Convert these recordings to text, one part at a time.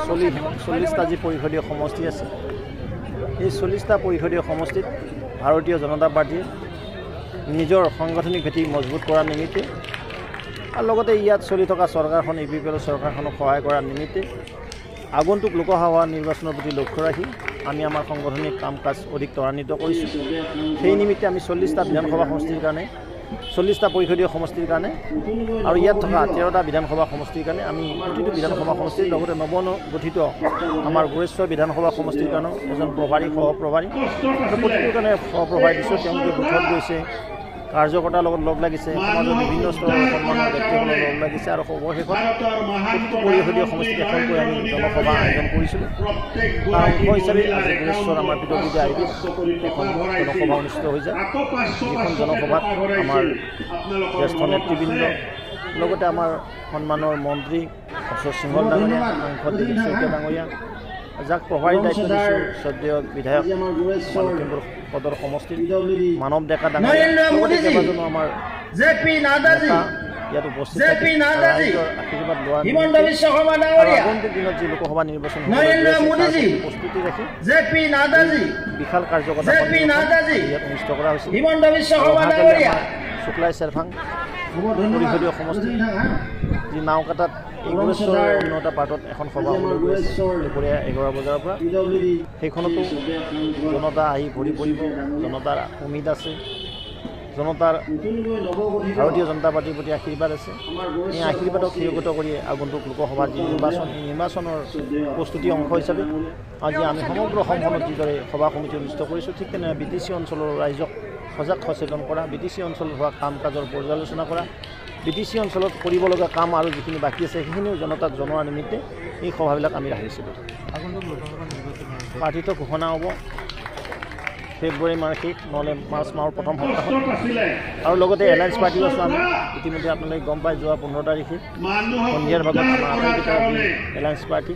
40টা যি পৰিষদীয় সমষ্টি আছে এই 40টা পৰিষদীয় সমষ্টিত ভাৰতীয় জনতা পাৰ্টীয়ে নিজৰ সাংগঠনিক ভেটি মজবুত কৰাৰ নিমিত্তে আৰু লগতে ইয়াত চলি থকা চৰকাৰখন ইউপিপিএল চৰকাৰখনক সহায় কৰাৰ নিমিত্তে আগন্তুক লোকসভা নিৰ্বাচনৰ প্ৰতি লক্ষ্য ৰাখি আমি আমাৰ সাংগঠনিক কাম কাজ অধিক ত্বৰান্বিত কৰিছোঁ। সেই নিমিত্তে আমি 40টা বিধানসভা সমষ্টিৰ কাৰণে 40টা পৰিষদীয় সমষ্টিৰ কাৰণে আৰু ইয়াত থকা 13টা বিধানসভা সমষ্টিৰ কাৰণে আমি প্ৰতিটো বিধানসভা সমষ্টিৰ লগতে নৱগঠিত আমাৰ গোৰেশ্বৰ বিধানসভা সমষ্টিৰ কাৰণে এজন প্ৰভাৰী সহপ্ৰভাৰী প্ৰতিটোৰ কাৰণে সহপ্ৰভাৰী দিছোঁ। তেওঁলোকে গোটত গৈছে, কাৰ্যকৰ্তাৰ লগত লগ লাগিছে, সমাজৰ বিভিন্ন স্তৰৰ সন্মানৰ ব্যক্তিসকলৰ লগ লাগিছে আৰু সৰ্বশেষত পৰিষদীয় সমষ্টিত এখনকৈ আমি জনসভা আয়োজন কৰিছিলোঁ। তাৰ অংশ হিচাপে আজি গোৰেশ্বৰ আমাৰ পিতৃদেৱে আয়োজিত এখন জনসভা অনুষ্ঠিত হৈ যায়। যিখন জনসভাত আমাৰ জ্যেষ্ঠ নেতৃবৃন্দ লগতে আমাৰ সন্মানৰ মন্ত্ৰী অশোক সিংহল ডাঙৰীয়া, সাংসদ দিলীপ শইকীয়া ডাঙৰীয়া, যাক প্ৰভাৰী দায়িত্ব দিছোঁ শ্ৰদ্ধেয় বিধায়ক লখিমপুৰ সদৰ সমষ্টিৰ মানৱ ডেকা ডাঙৰীয়া, কেইবাজনো আমাৰ ইয়াত উপস্থিত আশীৰ্বাদ লোৱাৰ আগন্তুক দিনত যি লোকসভা নিৰ্বাচন প্ৰস্তুতি ৰাখি বিশাল কাৰ্যকৰ্তা ইয়াত অনুষ্ঠিত কৰা হৈছে। শুক্লাই চেৰফাং পৰিষদীয় সমষ্টি যি নাওকাটাত এই গোৰেশ্বৰৰ অন্যটা পাৰ্টত এখন সভা হ'বলৈ গৈ আছে দুপৰীয়া 11 বজাৰ পৰা। সেইখনতো জনতা আহি ভৰি পৰিব, জনতাৰ উমিদ আছে, জনতাৰ ভাৰতীয় জনতা পাৰ্টীৰ প্ৰতি আশীৰ্বাদ আছে। এই আশীৰ্বাদক শিৰোগত কৰি আগন্তুক লোকসভাৰ যি নিৰ্বাচন এই নিৰ্বাচনৰ প্ৰস্তুতি অংশ হিচাপে আজি আমি সমগ্ৰ অসমখনত যিদৰে সভা সমিতি অনুষ্ঠিত কৰিছোঁ ঠিক তেনেদৰে BTC অঞ্চলৰ ৰাইজক সজাগ সচেতন কৰা, BTC অঞ্চলত হোৱা কাম কাজৰ পৰ্যালোচনা কৰা, BTC অঞ্চলত কৰিবলগা কাম আৰু যিখিনি বাকী আছে সেইখিনিও জনতাক জনোৱাৰ নিমিত্তে এই সভাবিলাক আমি ৰাখিছিলোঁ। প্ৰাৰ্থিত ঘোষণা হ'ব ফেব্ৰুৱাৰী মাহৰ শেষ নহ'লে মাৰ্চ মাহৰ প্ৰথম সপ্তাহত। আৰু লগতে এলায়েন্স পাৰ্টিও আছোঁ আমি। ইতিমধ্যে আপোনালোকে গম পাই যোৱা 15 তাৰিখে সন্ধিয়াৰ ভাগত আমাৰ আটাইকেইটা এলায়েন্স পাৰ্টি,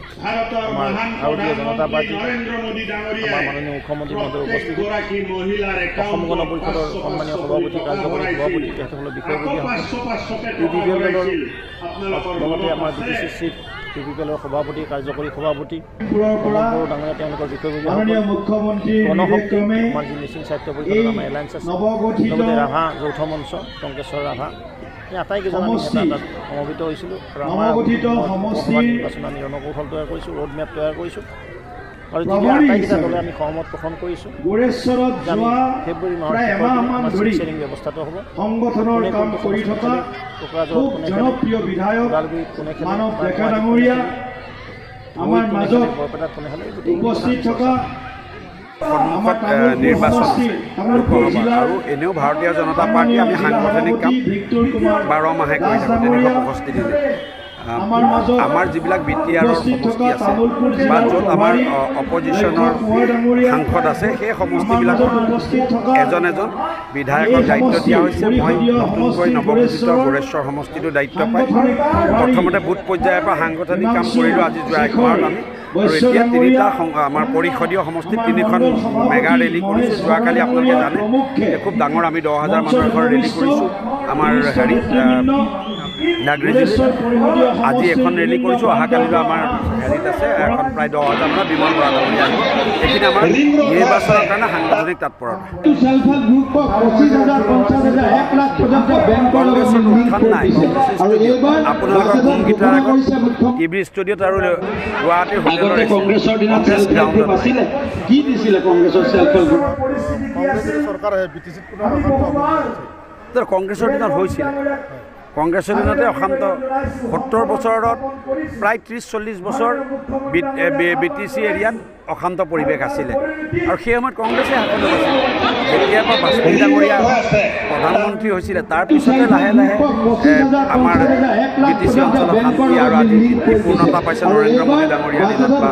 আমাৰ ভাৰতীয় জনতা পাৰ্টি, আমাৰ মাননীয় মুখ্যমন্ত্ৰী মহোদয়ৰ উপস্থিতিত অসম গণ পৰিষদৰ সন্মানীয় সভাপতি, কাৰ্যকৰী সভাপতি তেখেতসকলৰ বিষয়ববীয়া ইউপিপিএল দলৰ লগতে আমাৰ BTC চিফ ইউপিপিএলৰ সভাপতি, কাৰ্যকৰী সভাপতি ডাঙৰীয়া তেওঁলোকৰ বিষয়ববীয়া গণশক্তি আমাৰ যি মিচিং সাহিত্য পৰিষদৰ আমাৰ এলায়েন্স আছে, লগতে ৰাভা যৌথ মঞ্চ টংকেশ্বৰ ৰাভা, এই আটাইকেইজন আমি নেতা তাত সমবেত হৈছিলোঁ। আৰু আমাৰ নিৰ্বাচন আমি ৰণকৌশল তৈয়াৰ কৰিছোঁ, ৰোড মেপ তৈয়াৰ কৰিছোঁ আৰু আটাইকেইটা দলে আমি সহমত পোষণ কৰিছোঁ। ফেব্ৰুৱাৰী মাহৰ আমাৰ চিট শ্বেয়াৰিং ব্যৱস্থাটো হ'ব। কোনে নিৰ্বাচন আৰু এনেও ভাৰতীয় জনতা পাৰ্টি আমি সাংগঠনিক কাম 12 মাহে কৰি থাকোঁ 365 দিনে। আমাৰ যিবিলাক BTRৰ সমষ্টি আছে বা য'ত আমাৰ অপজিশ্যনৰ সাংসদ আছে সেই সমষ্টিবিলাকত এজন এজন বিধায়কক দায়িত্ব দিয়া হৈছে। মই নতুনকৈ নৱগঠিত গোৰেশ্বৰ সমষ্টিটোৰ দায়িত্ব পাই প্ৰথমতে বুথ পৰ্যায়ৰ পৰা সাংগঠনিক কাম কৰিলোঁ আজি যোৱা 1 মাহত আমি। আৰু এতিয়া 3টা আমাৰ পৰিষদীয় সমষ্টিত 3খন মেগা ৰেলী কৰিছোঁ। যোৱাকালি আপোনালোকে জানে খুব ডাঙৰ আমি 10,000 মানুহৰ এখন ৰেলী কৰিছোঁ আমাৰ হেৰিত নাগৰিজিত। আজি এখন ৰেলী কৰিছোঁ, অহাকালিলৈ আমাৰ হেৰিত আছে এখন প্ৰায় 10,000 মানুহ বিমল বৰা ডাঙৰীয়া আহিব। এইখিনি আমাৰ নিৰ্বাচনৰ কাৰণে সাংগঠনিক তাৎপৰতা। কংগ্ৰেছৰ উত্থান নাই। আপোনালোকৰ কোনকেইটাৰ আগত TV ষ্টুডিঅ'ত আৰু গুৱাহাটীৰ হোটেলৰ কংগ্ৰেছৰ দিনত চেল্ফ হেল্প গ্ৰুপ আছিলে, কি দিছিলে কংগ্ৰেছৰ চেল্ফ হেল্প গ্ৰুপ? কংগ্ৰেছৰ দিনত হৈছিল। কংগ্ৰেছৰ দিনতে অশান্ত 70 বছৰত প্ৰায় 30-40 বছৰ BTC এৰিয়াত অশান্ত পৰিৱেশ আছিলে আৰু সেই সময়ত কংগ্ৰেছে হাতত আছিল। যেতিয়াৰ পৰা বাজপেয়ী ডাঙৰীয়া প্ৰধানমন্ত্ৰী হৈছিলে তাৰপিছতে লাহে লাহে আমাৰ BTC অঞ্চলত শান্তি আৰু আজি পূৰ্ণতা পাইছে নৰেন্দ্ৰ মোদী ডাঙৰীয়া দিনত বা